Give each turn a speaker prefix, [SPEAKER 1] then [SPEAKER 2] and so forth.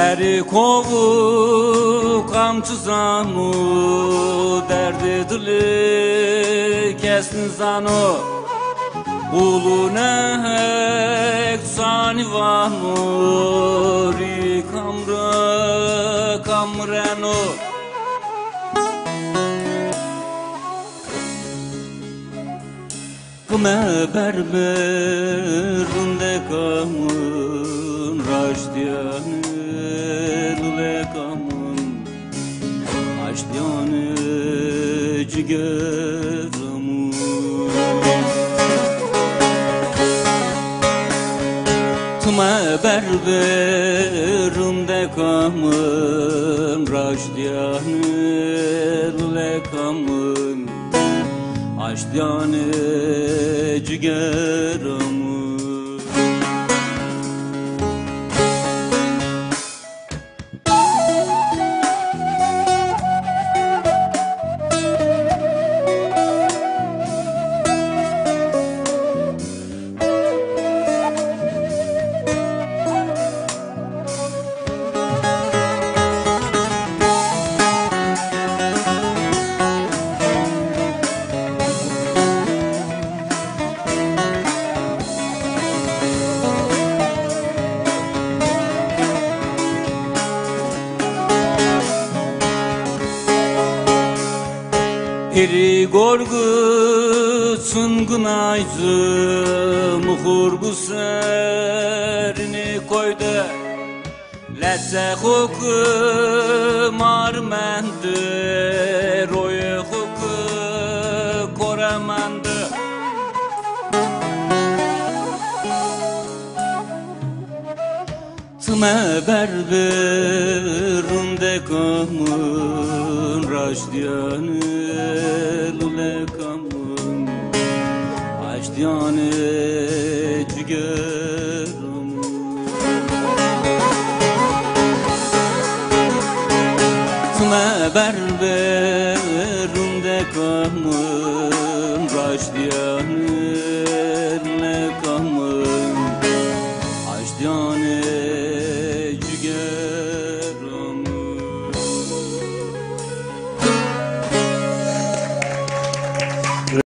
[SPEAKER 1] Eri kovu kamçı zanu, derdi dili kestin zanu. Ulu nehek sani vanu, ri kamra kamrenu. Kıme berberunde kamun, raştiyanı lule kamun, aştiyanı cigeramın. Kıme berberunde kamun, raştiyanı lule kamun, aştiyanı cigeramın. Eri gorgu sungun ayzı muhurgu serini koydu. Letse huku marmendu, royu huku koremandu. Tme berberunde kamun, raştiyanı lule kamun, aştiyanı cigeramın. Tme berberunde kamun, raştiyanı